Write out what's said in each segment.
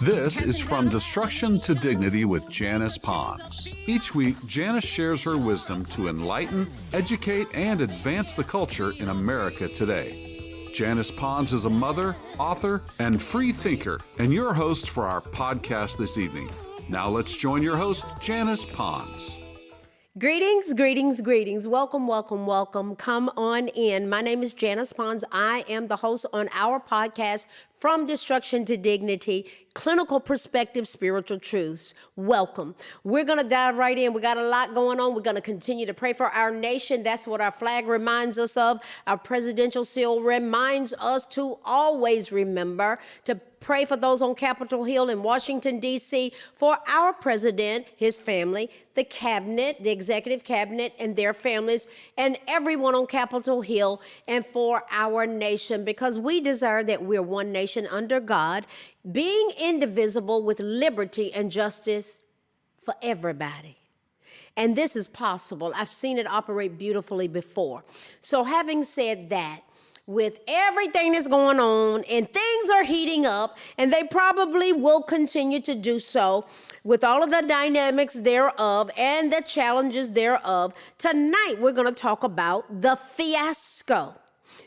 This is From Destruction to Dignity with Janice Pons. Each week, Janice shares her wisdom to enlighten, educate, and advance the culture in America today. Janice Pons is a mother, author, and free thinker, and your host for our podcast this evening. Now let's join your host, Janice Pons. Greetings, greetings, greetings. Welcome, welcome, welcome. Come on in. My name is Janice Pons. I am the host on our podcast, From Destruction to Dignity, Clinical Perspective, Spiritual Truths. Welcome. We're going to dive right in. We got a lot going on. We're going to continue to pray for our nation. That's what our flag reminds us of. Our presidential seal reminds us to always remember to pray for those on Capitol Hill in Washington, D.C., for our president, his family, the cabinet, the executive cabinet, and their families, and everyone on Capitol Hill, and for our nation, because we desire that we're one nation under God, being indivisible with liberty and justice for everybody. And this is possible. I've seen it operate beautifully before. So having said that, with everything that's going on and things are heating up, and they probably will continue to do so with all of the dynamics thereof and the challenges thereof, tonight we're going to talk about the fiasco.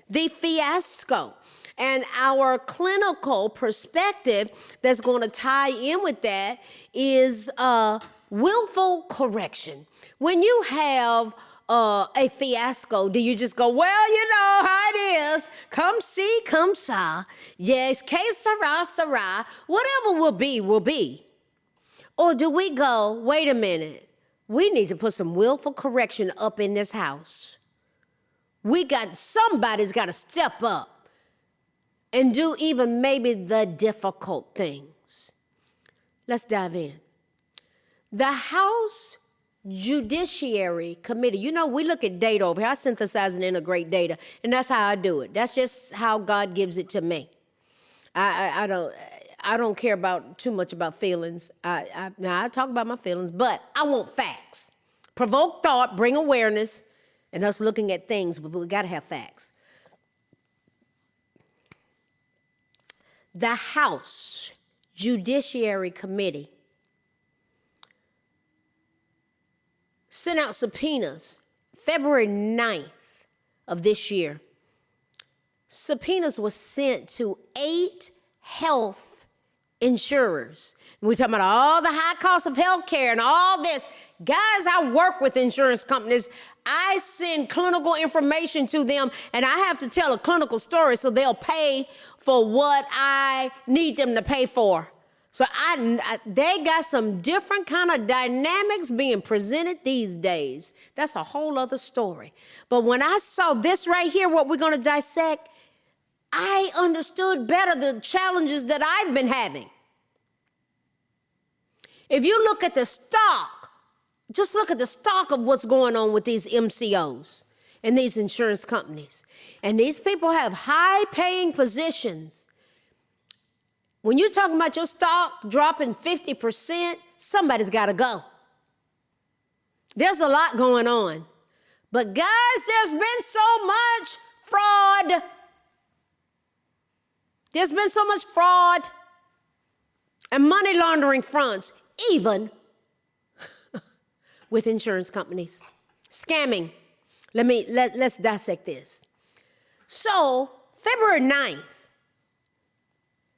The fiasco. And our clinical perspective that's going to tie in with that is willful correction. When you have a fiasco, do you just go, well, you know how it is, come see, come saw, yes, que sera, sera, whatever will be, will be? Or do we go, wait a minute, we need to put some willful correction up in this house. Somebody's got to step up and do even maybe the difficult things. Let's dive in. The House Judiciary Committee. You know, we look at data over here. I synthesize and integrate data, and that's how I do it. That's just how God gives it to me. I don't care about too much about feelings. Now I talk about my feelings, but I want facts. Provoke thought, bring awareness, and us looking at things, but we got to have facts. The House Judiciary Committee sent out subpoenas February 9th of this year. Subpoenas were sent to 8 health insurers. We're talking about all the high cost of health care and all this. Guys, I work with insurance companies. I send clinical information to them, and I have to tell a clinical story so they'll pay for what I need them to pay for. So they got some different kind of dynamics being presented these days. That's a whole other story. But when I saw this right here, what we're going to dissect, I understood better the challenges that I've been having. If you look at the stock, just look at the stock of what's going on with these MCOs and these insurance companies. And these people have high-paying positions. When you're talking about your stock dropping 50%, somebody's got to go. There's a lot going on. But guys, there's been so much fraud. There's been so much fraud and money laundering fronts, even with insurance companies. Scamming. Let's dissect this. So, February 9th,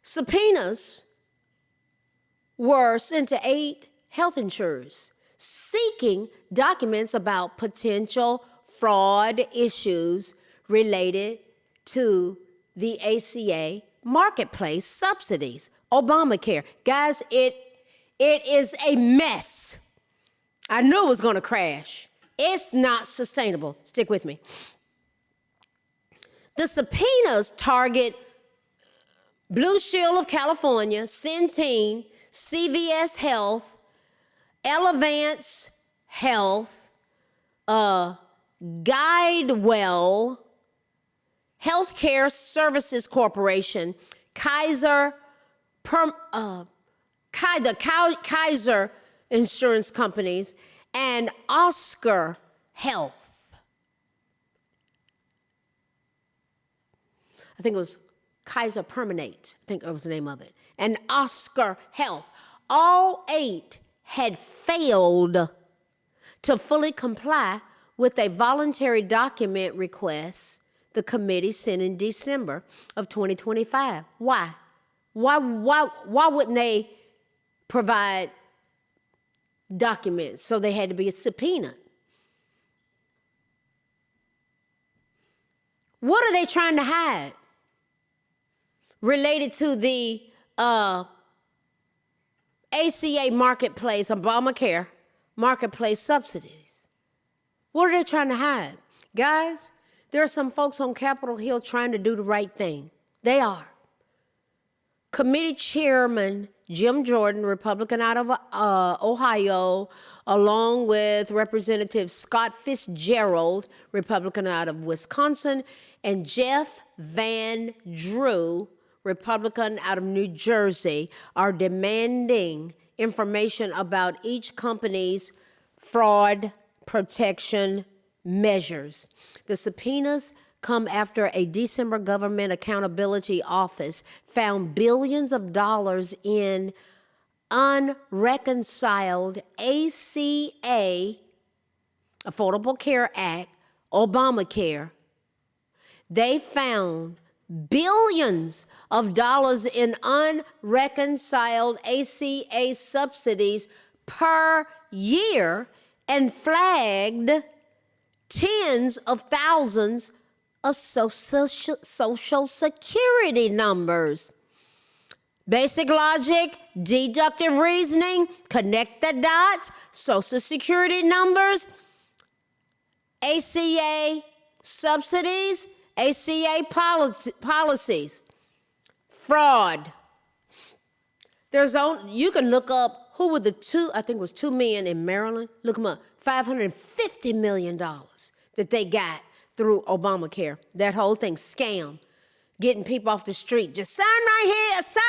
subpoenas were sent to 8 health insurers seeking documents about potential fraud issues related to the ACA marketplace subsidies, Obamacare. Guys, it is a mess. I knew it was going to crash. It's not sustainable. Stick with me. The subpoenas target Blue Shield of California, Centene, CVS Health, Elevance Health, GuideWell, Healthcare Services Corporation, Kaiser Insurance Companies, and Oscar Health. I think it was Kaiser Permanente, I think that was the name of it. and Oscar Health. All 8 had failed to fully comply with a voluntary document request the committee sent in December of 2025. Why? Why wouldn't they provide documents? So they had to be subpoenaed. What are they trying to hide related to the ACA marketplace, Obamacare marketplace subsidies? What are they trying to hide? Guys, there are some folks on Capitol Hill trying to do the right thing. They are. Committee Chairman Jim Jordan, Republican out of Ohio, along with Representative Scott Fitzgerald, Republican out of Wisconsin, and Jeff Van Drew, Republican out of New Jersey, are demanding information about each company's fraud protection measures. The subpoenas come after a December Government Accountability Office found billions of dollars in unreconciled ACA, Affordable Care Act, Obamacare. They found billions of dollars in unreconciled ACA subsidies per year and flagged tens of thousands of social security numbers. Basic logic, deductive reasoning, connect the dots, social security numbers, ACA subsidies, ACA policies, fraud. You can look up who were the two, I think it was 2 men in Maryland, look them up, $550 million that they got through Obamacare. That whole thing, scam. Getting people off the street. Just sign right here, sign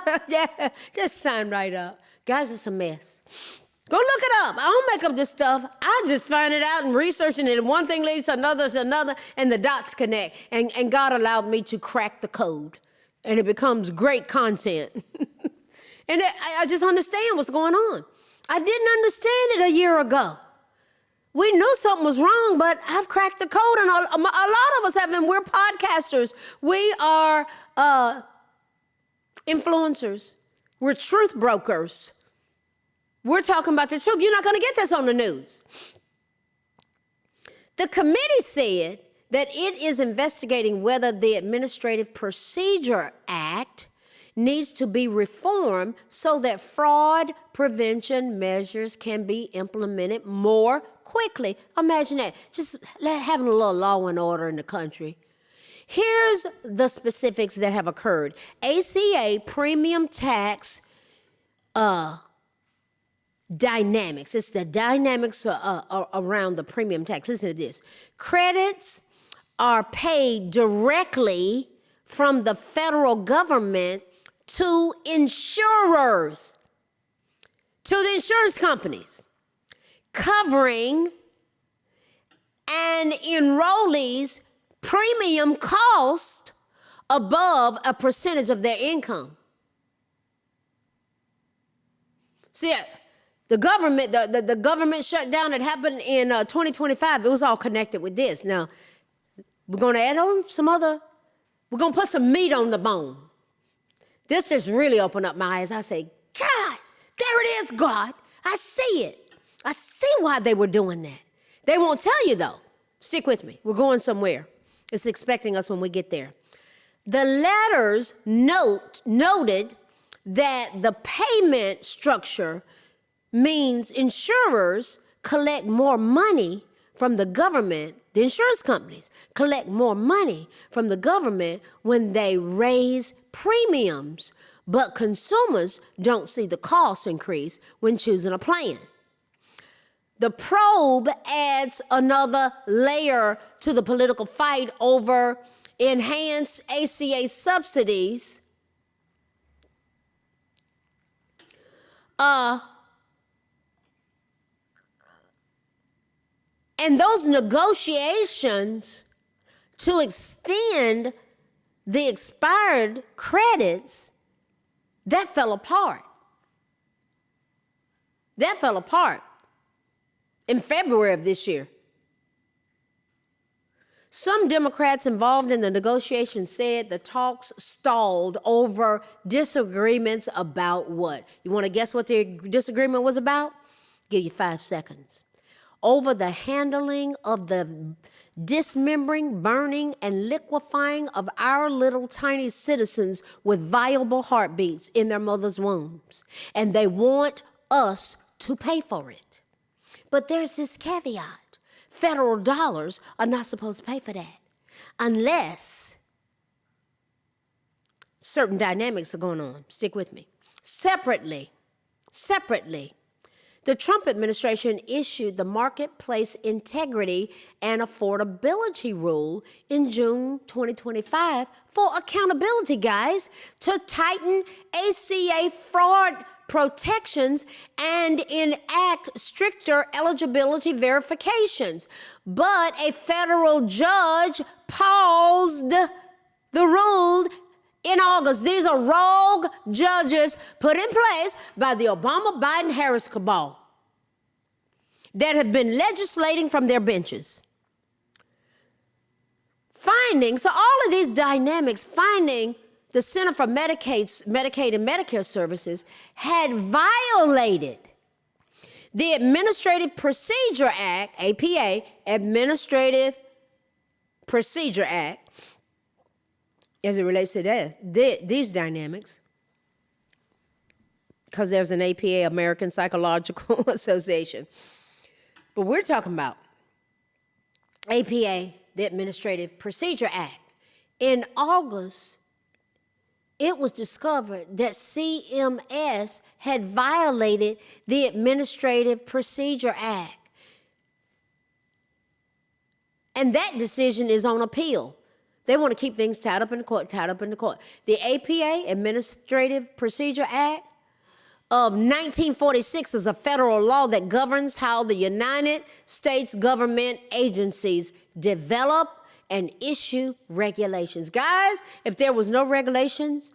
up. Yeah, just sign right up. Guys, it's a mess. Go look it up. I don't make up this stuff. I just find it out and researching it. And one thing leads to another, and the dots connect. And God allowed me to crack the code. And it becomes great content. And I just understand what's going on. I didn't understand it a year ago. We knew something was wrong, but I've cracked the code, and a lot of us haven't. We're podcasters. We are influencers. We're truth brokers. We're talking about the truth. You're not going to get this on the news. The committee said that it is investigating whether the Administrative Procedure Act needs to be reformed so that fraud prevention measures can be implemented more quickly. Imagine that, just having a little law and order in the country. Here's the specifics that have occurred. ACA premium tax dynamics. It's the dynamics around the premium tax. Listen to this. Credits are paid directly from the federal government to insurers, to the insurance companies, covering an enrollee's premium cost above a percentage of their income. See, the government, the government shutdown that happened in 2025, it was all connected with this. Now, we're going to add on we're going to put some meat on the bone. This just really opened up my eyes. I say, God, there it is, God. I see it. I see why they were doing that. They won't tell you, though. Stick with me. We're going somewhere. It's expecting us when we get there. The letters noted that the payment structure means insurers collect more money from the government. The insurance companies collect more money from the government when they raise premiums, but consumers don't see the cost increase when choosing a plan. The probe adds another layer to the political fight over enhanced ACA subsidies. And those negotiations to extend the expired credits That fell apart. That fell apart in February of this year. Some Democrats involved in the negotiations said the talks stalled over disagreements about what? You want to guess what the disagreement was about? Give you 5 seconds. Over the handling of the dismembering, burning, and liquefying of our little tiny citizens with viable heartbeats in their mother's wombs. And they want us to pay for it. But there's this caveat. Federal dollars are not supposed to pay for that unless certain dynamics are going on. Stick with me. Separately, the Trump administration issued the Marketplace Integrity and Affordability Rule in June 2025 for accountability, guys, to tighten ACA fraud protections and enact stricter eligibility verifications. But a federal judge paused the rule in August. These are rogue judges put in place by the Obama-Biden-Harris cabal that have been legislating from their benches. So all of these dynamics, finding the Center for Medicaid and Medicare Services had violated the Administrative Procedure Act, APA, Administrative Procedure Act, as it relates to these dynamics, because there's an APA, American Psychological Association. But we're talking about APA, the Administrative Procedure Act. In August, it was discovered that CMS had violated the Administrative Procedure Act. And that decision is on appeal. They want to keep things tied up in the court. The APA, Administrative Procedure Act of 1946, is a federal law that governs how the United States government agencies develop and issue regulations. Guys, if there was no regulations,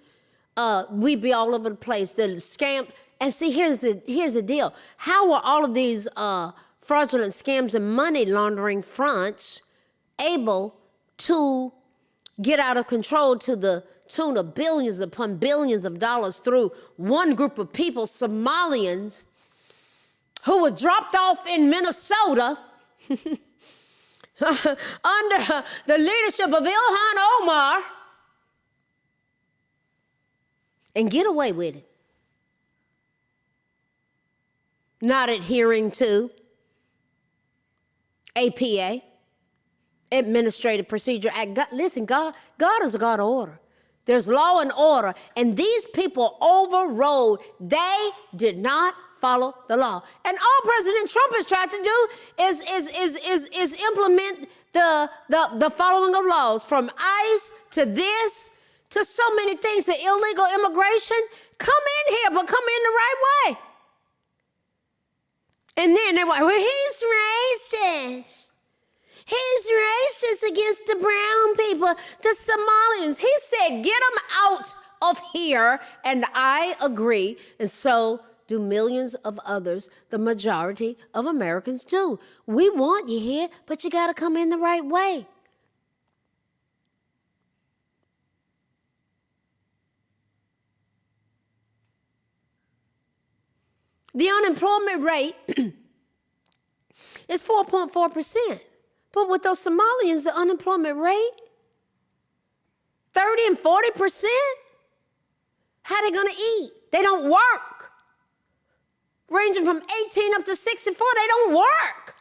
we'd be all over the place. The scam. And see, here's the deal. How were all of these fraudulent scams and money laundering fronts able to get out of control to the tune of billions upon billions of dollars through one group of people, Somalians, who were dropped off in Minnesota under the leadership of Ilhan Omar, and get away with it? Not adhering to APA, Administrative Procedure Act. God, listen, God is a God of order. There's law and order, and these people overrode. They did not follow the law. And all President Trump has tried to do is implement the following of laws, from ICE to this to so many things, to illegal immigration. Come in here, but come in the right way. And then they're like, well, he's racist. He's racist against the brown people, the Somalians. He said, get them out of here. And I agree. And so do millions of others. The majority of Americans do. We want you here, but you got to come in the right way. The unemployment rate is 4.4%. But with those Somalians, the unemployment rate, 30 and 40%, how they gonna eat? They don't work. Ranging from 18 up to 64, they don't work.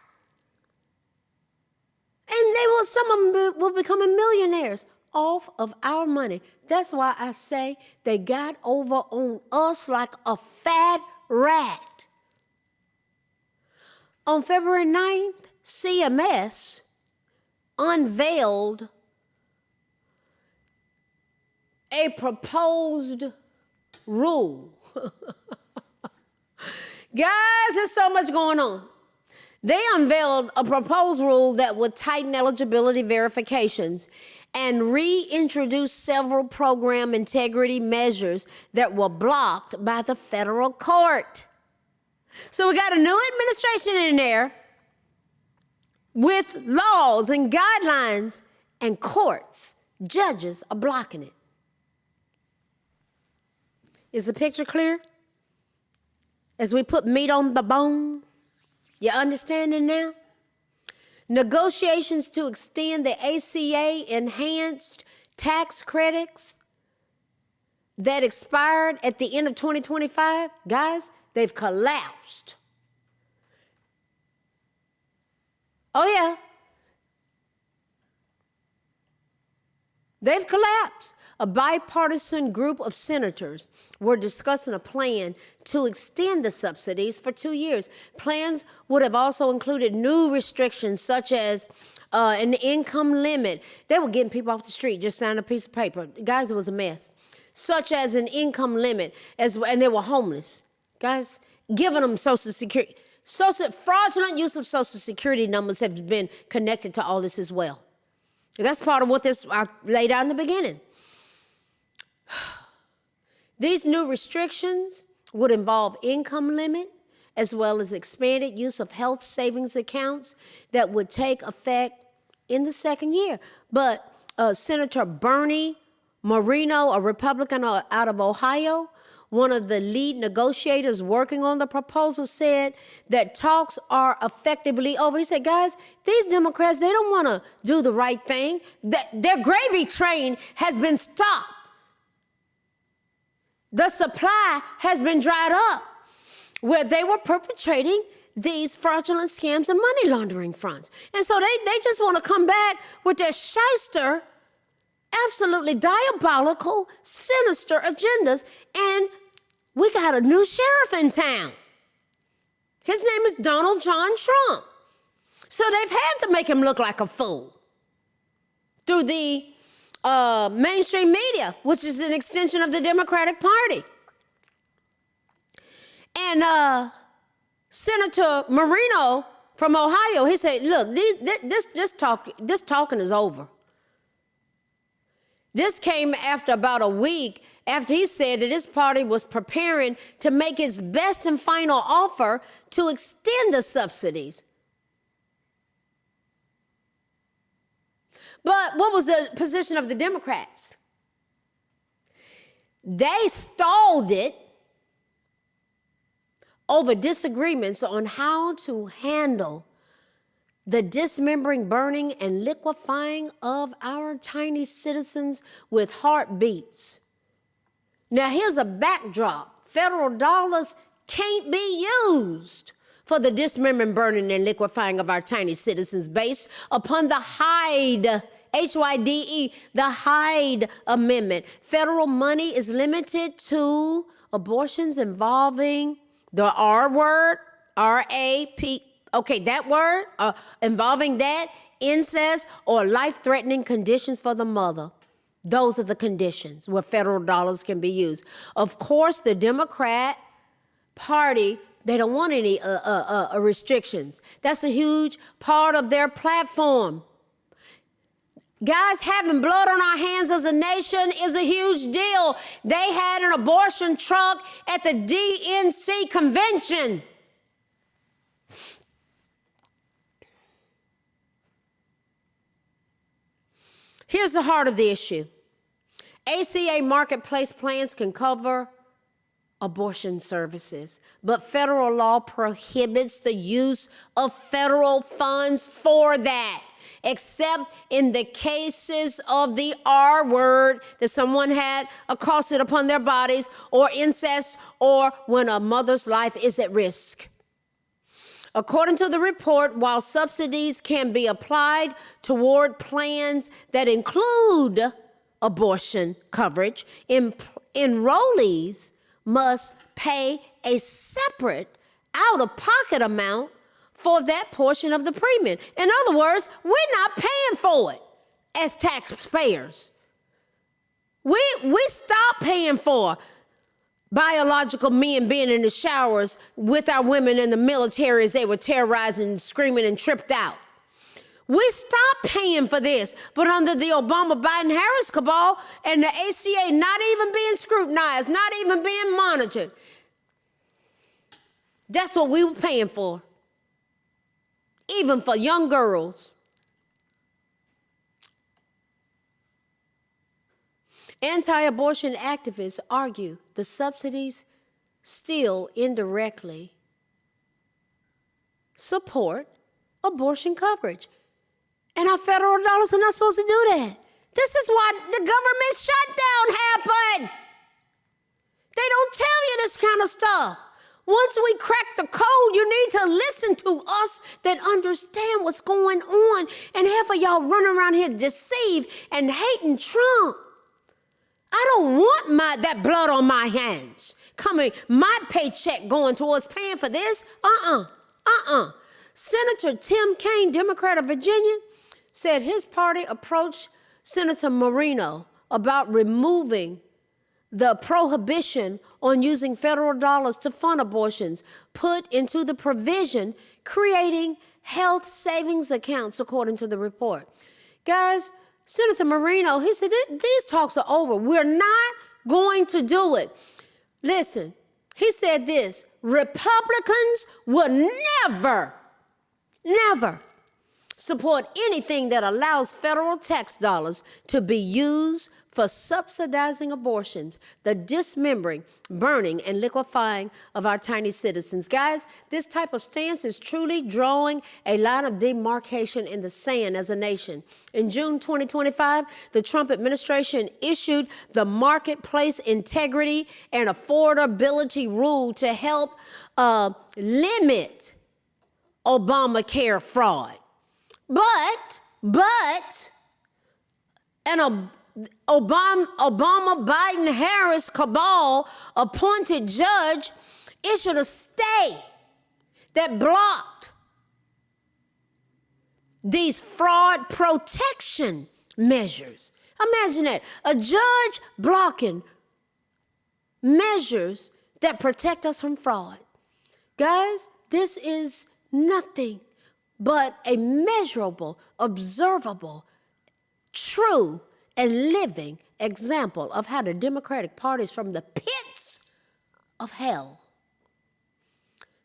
And some of them will become millionaires off of our money. That's why I say they got over on us like a fat rat. On February 9th, CMS unveiled a proposed rule. Guys, there's so much going on. They unveiled a proposed rule that would tighten eligibility verifications and reintroduce several program integrity measures that were blocked by the federal court. So we got a new administration in there with laws and guidelines, and courts, judges are blocking it. Is the picture clear? As we put meat on the bone, you understanding now? Negotiations to extend the ACA enhanced tax credits that expired at the end of 2025, guys, they've collapsed. Oh, yeah. They've collapsed. A bipartisan group of senators were discussing a plan to extend the subsidies for 2 years. Plans would have also included new restrictions such as an income limit. They were getting people off the street, just signing a piece of paper. Guys, it was a mess. Such as an income limit, and they were homeless. Guys, giving them Social Security. Fraudulent use of Social Security numbers have been connected to all this as well. That's part of what I laid out in the beginning. These new restrictions would involve income limit as well as expanded use of health savings accounts that would take effect in the second year. But Senator Bernie Moreno, a Republican out of Ohio, one of the lead negotiators working on the proposal, said that talks are effectively over. He said, guys, these Democrats, they don't want to do the right thing. Their gravy train has been stopped. The supply has been dried up where they were perpetrating these fraudulent scams and money laundering fronts. And so they just want to come back with their shyster, absolutely diabolical, sinister agendas. And we got a new sheriff in town. His name is Donald John Trump. So they've had to make him look like a fool through the mainstream media, which is an extension of the Democratic Party. And Senator Moreno from Ohio, he said, look, this talking is over. This came after about a week after he said that his party was preparing to make its best and final offer to extend the subsidies. But what was the position of the Democrats? They stalled it over disagreements on how to handle the dismembering, burning, and liquefying of our tiny citizens with heartbeats. Now, here's a backdrop. Federal dollars can't be used for the dismembering, burning, and liquefying of our tiny citizens based upon the Hyde, H-Y-D-E, the Hyde Amendment. Federal money is limited to abortions involving the R word, R-A-P, okay, that word, involving that, incest, or life-threatening conditions for the mother. Those are the conditions where federal dollars can be used. Of course, the Democrat Party, they don't want any restrictions. That's a huge part of their platform. Guys, having blood on our hands as a nation is a huge deal. They had an abortion truck at the DNC convention. Here's the heart of the issue. ACA marketplace plans can cover abortion services, but federal law prohibits the use of federal funds for that, except in the cases of the R word, that someone had accosted upon their bodies, or incest, or when a mother's life is at risk. According to the report, while subsidies can be applied toward plans that include abortion coverage, enrollees must pay a separate out-of-pocket amount for that portion of the premium. In other words, we're not paying for it as taxpayers. We stopped paying for biological men being in the showers with our women in the military as they were terrorizing, screaming, and tripped out. We stopped paying for this, but under the Obama, Biden, Harris cabal and the ACA not even being scrutinized, not even being monitored, that's what we were paying for, even for young girls. Anti-abortion activists argue the subsidies still indirectly support abortion coverage. And our federal dollars are not supposed to do that. This is why the government shutdown happened. They don't tell you this kind of stuff. Once we crack the code, you need to listen to us that understand what's going on. And half of y'all running around here deceived and hating Trump. I don't want that blood on my hands. My paycheck going towards paying for this. Senator Tim Kaine, Democrat of Virginia, said his party approached Senator Moreno about removing the prohibition on using federal dollars to fund abortions put into the provision, creating health savings accounts, according to the report. Guys, Senator Moreno, he said, these talks are over. We're not going to do it. Listen, he said this: Republicans will never support anything that allows federal tax dollars to be used for subsidizing abortions, the dismembering, burning, and liquefying of our tiny citizens. Guys, this type of stance is truly drawing a line of demarcation in the sand as a nation. In June 2025, the Trump administration issued the Marketplace Integrity and Affordability Rule to help limit Obamacare fraud. But an Obama-Biden-Harris cabal appointed judge issued a stay that blocked these fraud protection measures. Imagine that, a judge blocking measures that protect us from fraud. Guys, this is nothing but a measurable, observable, true, and living example of how the Democratic Party is from the pits of hell.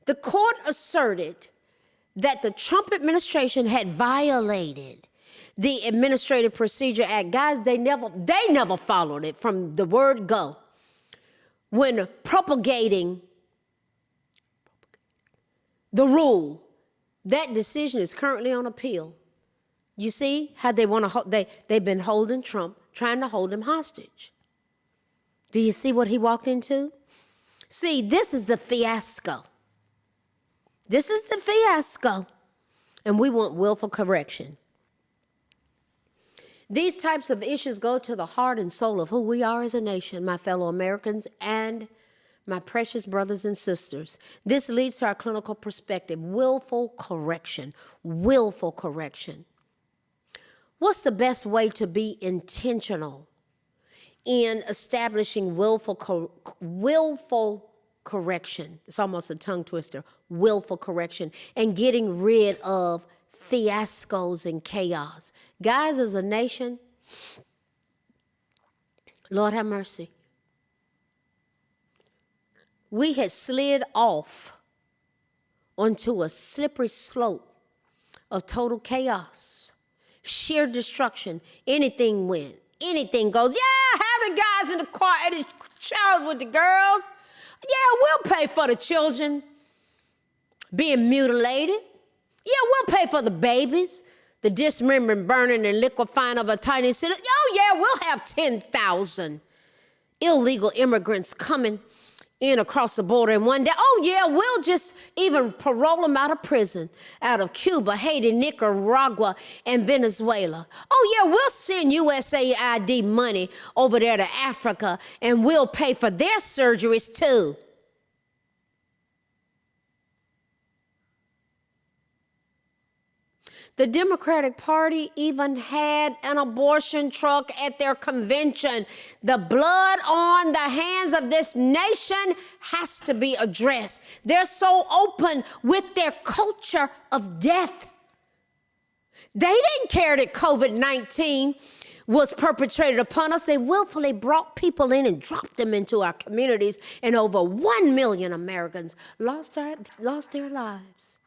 The court asserted that the Trump administration had violated the Administrative Procedure Act. Guys, they never followed it from the word go. When propagating the rule, that decision is currently on appeal. You see how they've been holding Trump, trying to hold him hostage. Do you see what he walked into? See, this is the fiasco. This is the fiasco. And we want willful correction. These types of issues go to the heart and soul of who we are as a nation, my fellow Americans and my precious brothers and sisters. This leads to our clinical perspective: willful correction. Willful correction. What's the best way to be intentional in establishing willful correction? It's almost a tongue twister. Willful correction, and getting rid of fiascos and chaos. Guys, as a nation, Lord have mercy, we had slid off onto a slippery slope of total chaos, sheer destruction. Anything went, anything goes. Yeah, have the guys in the car at the showers with the girls. Yeah, we'll pay for the children being mutilated. Yeah, we'll pay for the babies, the dismembering, burning, and liquefying of a tiny city. Oh, yeah, we'll have 10,000 illegal immigrants coming in across the border in one day. Oh, yeah, we'll just even parole them out of prison, out of Cuba, Haiti, Nicaragua, and Venezuela. Oh, yeah, we'll send USAID money over there to Africa, and we'll pay for their surgeries too. The Democratic Party even had an abortion truck at their convention. The blood on the hands of this nation has to be addressed. They're so open with their culture of death. They didn't care that COVID-19 was perpetrated upon us. They willfully brought people in and dropped them into our communities, and over 1 million Americans lost their lives.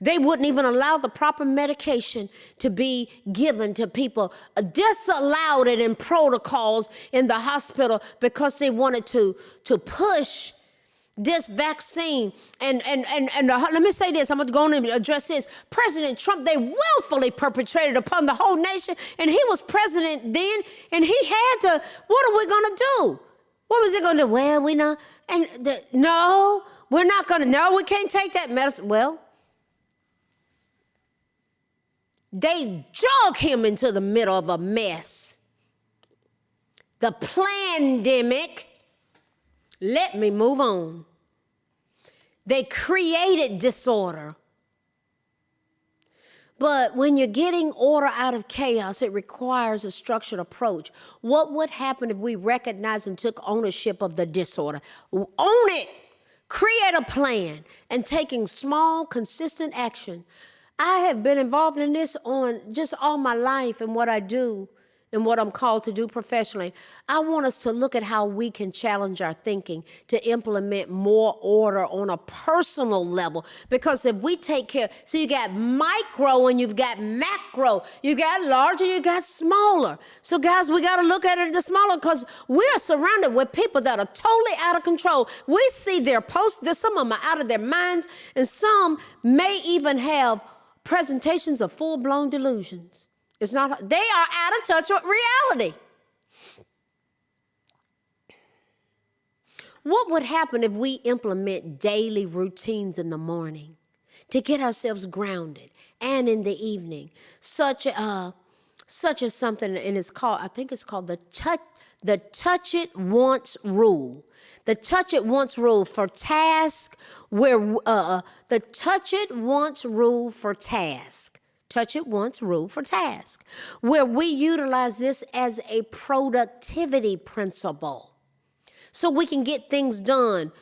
They wouldn't even allow the proper medication to be given to people, disallowed it in protocols in the hospital because they wanted to push this vaccine. And let me say this, I'm going to go on and address this. President Trump, they willfully perpetrated upon the whole nation, and he was president then, and he had to, what are we going to do? What was he going to do? Well, we know, no, we're not going to, no, we can't take that medicine. Well, they drug him into the middle of a mess. The plandemic. Let me move on. They created disorder. But when you're getting order out of chaos, it requires a structured approach. What would happen if we recognized and took ownership of the disorder? Own it. Create a plan and taking small, consistent action. I have been involved in this on just all my life and what I do and what I'm called to do professionally. I want us to look at how we can challenge our thinking to implement more order on a personal level. Because if we take care, so you got micro and you've got macro. You got larger, you got smaller. So guys, we got to look at it the smaller because we're surrounded with people that are totally out of control. We see their posts, some of them are out of their minds, and some may even have presentations of full-blown delusions. It's not, they are out of touch with reality. What would happen if we implement daily routines in the morning to get ourselves grounded, and in the evening, such as something, and it's called, I think it's called the touch it once rule. The touch it once rule for task, where the touch it once rule for task. Touch it once rule for task, where we utilize this as a productivity principle so we can get things done.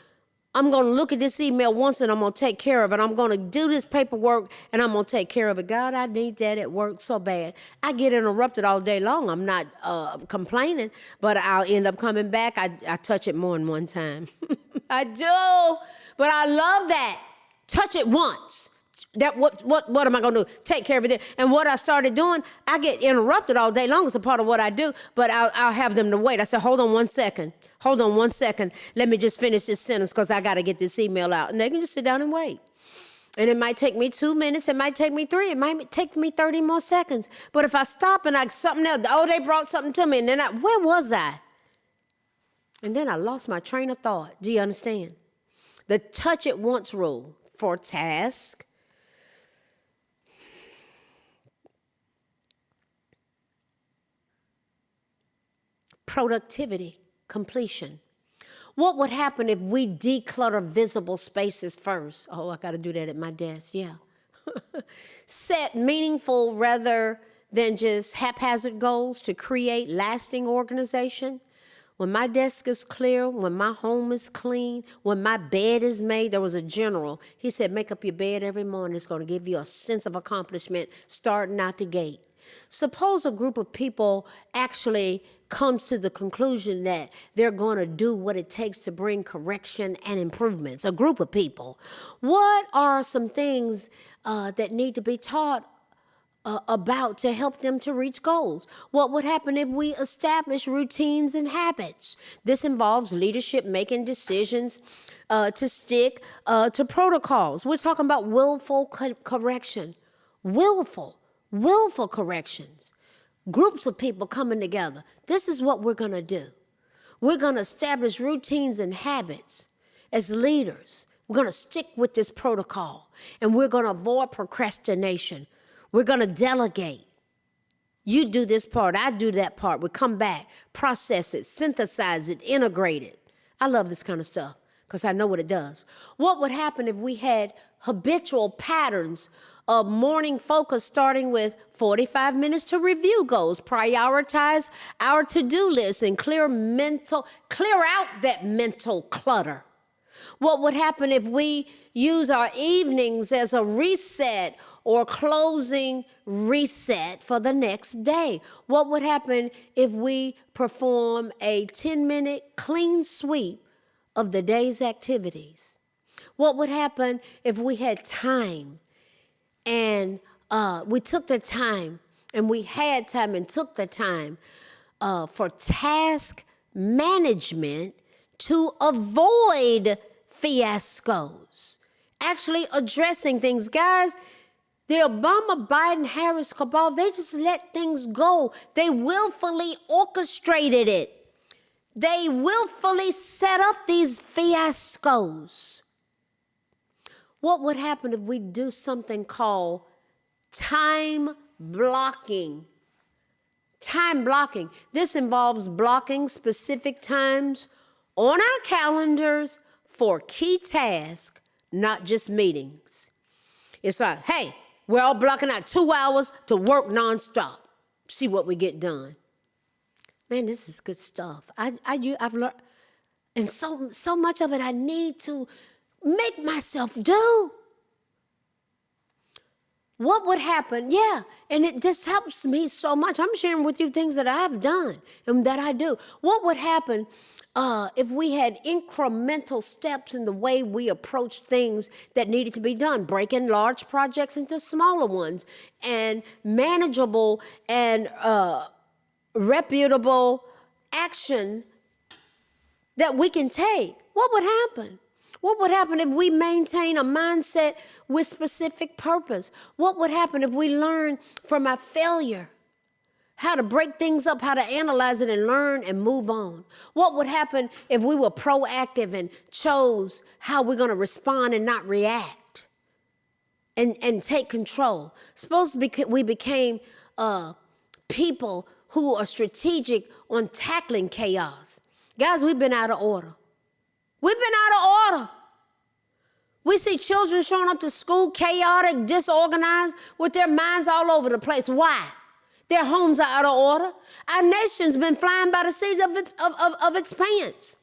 I'm going to look at this email once and I'm going to take care of it. I'm going to do this paperwork and I'm going to take care of it. God, I need that at work so bad. I get interrupted all day long. I'm not complaining, but I'll end up coming back. I touch it more than one time. I do, but I love that. Touch it once. That what am I going to do? Take care of it. And what I started doing, I get interrupted all day long. It's a part of what I do, but I'll have them to wait. I said, hold on one second. Hold on one second. Let me just finish this sentence because I got to get this email out. And they can just sit down and wait. And it might take me 2 minutes. It might take me 3. It might take me 30 more seconds. But if I stop and something else, they brought something to me. And then where was I? And then I lost my train of thought. Do you understand? The touch it once rule for task. Productivity, completion. What would happen if we declutter visible spaces first? Oh, I got to do that at my desk, yeah. Set meaningful rather than just haphazard goals to create lasting organization. When my desk is clear, when my home is clean, when my bed is made, there was a general. He said, make up your bed every morning. It's going to give you a sense of accomplishment starting out the gate. Suppose a group of people actually comes to the conclusion that they're going to do what it takes to bring correction and improvements. A group of people. What are some things that need to be taught about to help them to reach goals? What would happen if we establish routines and habits? This involves leadership making decisions to stick to protocols. We're talking about willful correction. Willful corrections. Groups of people coming together. This is what we're going to do. We're going to establish routines and habits as leaders. We're going to stick with this protocol, and we're going to avoid procrastination. We're going to delegate. You do this part, I do that part. We come back, process it, synthesize it, integrate it. I love this kind of stuff because I know what it does. What would happen if we had habitual patterns of morning focus, starting with 45 minutes to review goals, prioritize our to-do list, and clear out that mental clutter? What would happen if we use our evenings as a reset or closing reset for the next day? What would happen if we perform a 10-minute clean sweep of the day's activities? What would happen if we had time and we took the time and we had time and took the time for task management to avoid fiascos, actually addressing things? Guys, the Obama, Biden, Harris cabal, they just let things go. They willfully orchestrated it. They willfully set up these fiascos. What would happen if we do something called time blocking? Time blocking. This involves blocking specific times on our calendars for key tasks, not just meetings. It's like, hey, we're all blocking out 2 hours to work nonstop. See what we get done. Man, this is good stuff. I've learned, and so much of it I need to make myself do. What would happen? Yeah, and this helps me so much. I'm sharing with you things that I've done and that I do. What would happen if we had incremental steps in the way we approach things that needed to be done, breaking large projects into smaller ones, and manageable and reputable action that we can take? What would happen? What would happen if we maintain a mindset with specific purpose? What would happen if we learn from our failure how to break things up, how to analyze it and learn and move on? What would happen if we were proactive and chose how we're going to respond and not react and take control? Suppose we became people who are strategic on tackling chaos. Guys, we've been out of order. We've been out of order. We see children showing up to school chaotic, disorganized, with their minds all over the place. Why? Their homes are out of order. Our nation's been flying by the seat of its pants.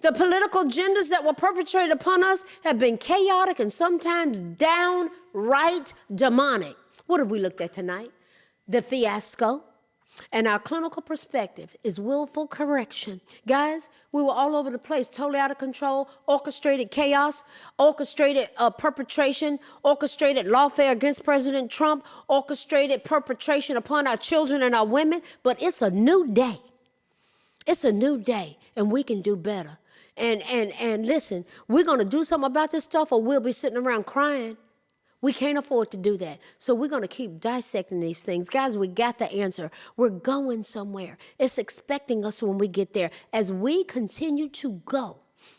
The political agendas that were perpetrated upon us have been chaotic and sometimes downright demonic. What have we looked at tonight? The fiasco. And our clinical perspective is willful correction. Guys, we were all over the place, totally out of control, orchestrated chaos, orchestrated perpetration, orchestrated lawfare against President Trump, orchestrated perpetration upon our children and our women. But it's a new day. It's a new day, and we can do better. And listen, we're going to do something about this stuff, or we'll be sitting around crying. We can't afford to do that. So we're going to keep dissecting these things. Guys, we got the answer. We're going somewhere. It's expecting us when we get there. As we continue to go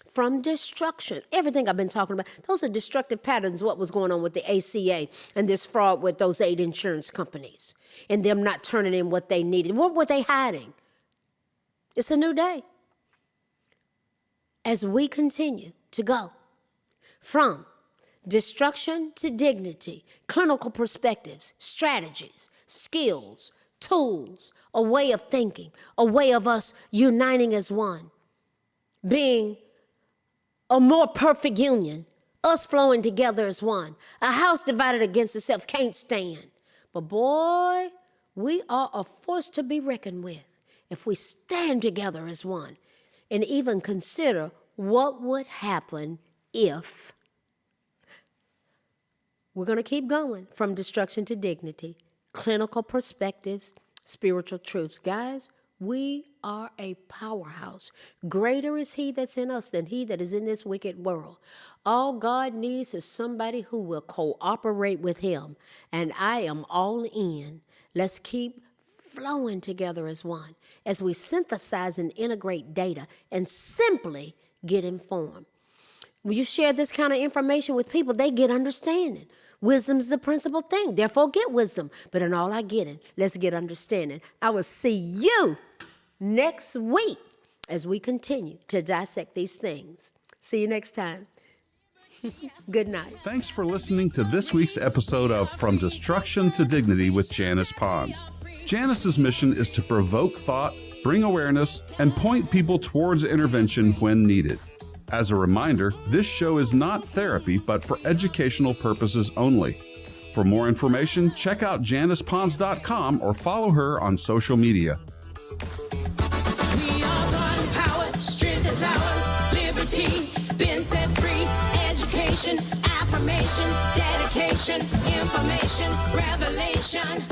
from destruction, everything I've been talking about, those are destructive patterns, what was going on with the ACA and this fraud with those 8 insurance companies and them not turning in what they needed. What were they hiding? It's a new day. As we continue to go from destruction to dignity, clinical perspectives, strategies, skills, tools, a way of thinking, a way of us uniting as one, being a more perfect union, us flowing together as one. A house divided against itself can't stand. But boy, we are a force to be reckoned with if we stand together as one and even consider what would happen if. We're going to keep going from destruction to dignity, clinical perspectives, spiritual truths. Guys, we are a powerhouse. Greater is he that's in us than he that is in this wicked world. All God needs is somebody who will cooperate with him. And I am all in. Let's keep flowing together as one as we synthesize and integrate data and simply get informed. When you share this kind of information with people, they get understanding. Wisdom is the principal thing. Therefore, get wisdom. But in all I get it, let's get understanding. I will see you next week as we continue to dissect these things. See you next time. Good night. Thanks for listening to this week's episode of From Destruction to Dignity with Janice Pons. Janice's mission is to provoke thought, bring awareness, and point people towards intervention when needed. As a reminder, this show is not therapy, but for educational purposes only. For more information, check out JanicePons.com or follow her on social media. We are God empowered, strength is ours, liberty, been set free, education, affirmation, dedication, information, revelation.